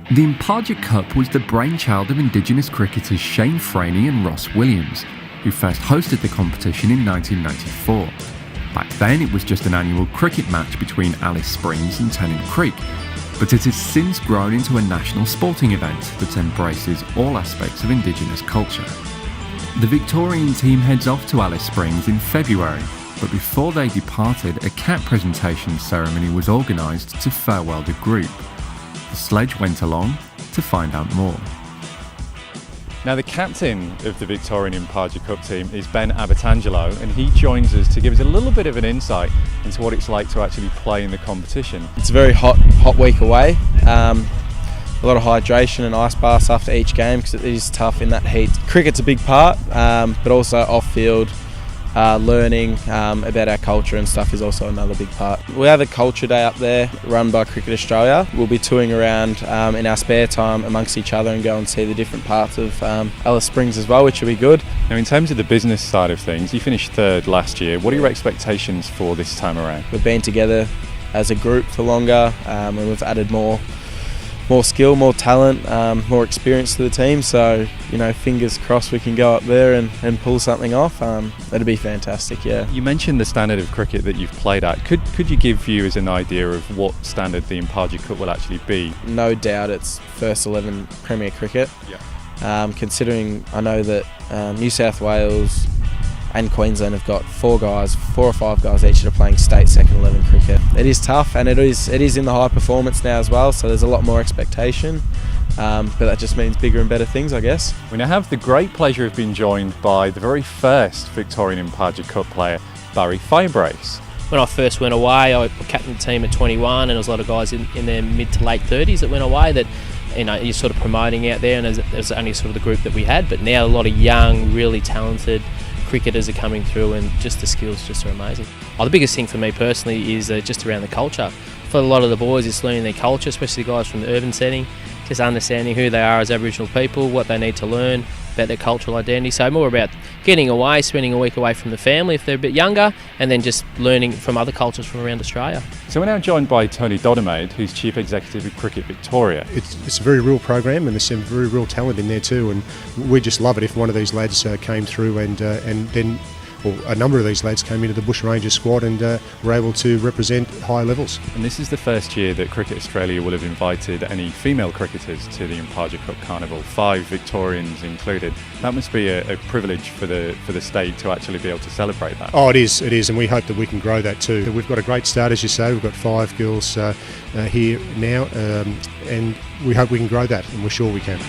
The Imparja Cup was the brainchild of Indigenous cricketers Shane Franey and Ross Williams, who first hosted the competition in 1994. Back then it was just an annual cricket match between Alice Springs and Tennant Creek, but it has since grown into a national sporting event that embraces all aspects of Indigenous culture. The Victorian team heads off to Alice Springs in February, but before they departed, a cap presentation ceremony was organised to farewell the group. The Sledge went along to find out more. Now, the captain of the Victorian Imparja Cup team is Ben Abbatangelo, and he joins us to give us a little bit of an insight into what it's like to actually play in the competition. It's a very hot week away. A lot of hydration and ice baths after each game because it is tough in that heat. Cricket's a big part, but also off-field learning about our culture and stuff is also another big part. We have a culture day up there run by Cricket Australia. We'll be touring around in our spare time amongst each other and go and see the different parts of Alice Springs as well, which will be good. Now, in terms of the business side of things, you finished third last year. What are your expectations for this time around? We've been together as a group for longer and we've added more skill, more talent, more experience to the team. So, fingers crossed we can go up there and pull something off. That'd be fantastic, yeah. You mentioned the standard of cricket that you've played at. Could you give viewers an idea of what standard the Imparja Cup will actually be? No doubt it's first 11 Premier cricket. Yeah. Considering I know that New South Wales and Queensland have got 4 or 5 guys each that are playing state second 11 cricket. It is tough, and it is in the high performance now as well, so there's a lot more expectation, but that just means bigger and better things, I guess. We now have the great pleasure of being joined by the very first Victorian Imparja Cup player, Barry Firebrace. When I first went away, I captained the team at 21, and there was a lot of guys in their mid to late 30s that went away that you're sort of promoting out there, and there's only sort of the group that we had, but now a lot of young, really talented cricketers are coming through, and just the skills just are amazing. The biggest thing for me personally is just around the culture. For a lot of the boys, it's learning their culture, especially the guys from the urban setting, just understanding who they are as Aboriginal people, what they need to learn about their cultural identity. So more about getting away, spending a week away from the family if they're a bit younger, and then just learning from other cultures from around Australia. So we're now joined by Tony Dodemaide, who's Chief Executive of Cricket Victoria. It's a very real program, and there's some very real talent in there too, and we just love it if one of these lads came through and then a number of these lads came into the Bush Rangers squad and were able to represent high levels. And this is the first year that Cricket Australia will have invited any female cricketers to the Imparja Cup Carnival, 5 Victorians included. That must be a privilege for the state to actually be able to celebrate that. Oh, it is, and we hope that we can grow that too. We've got a great start, as you say. We've got 5 girls here now, and we hope we can grow that, and we're sure we can.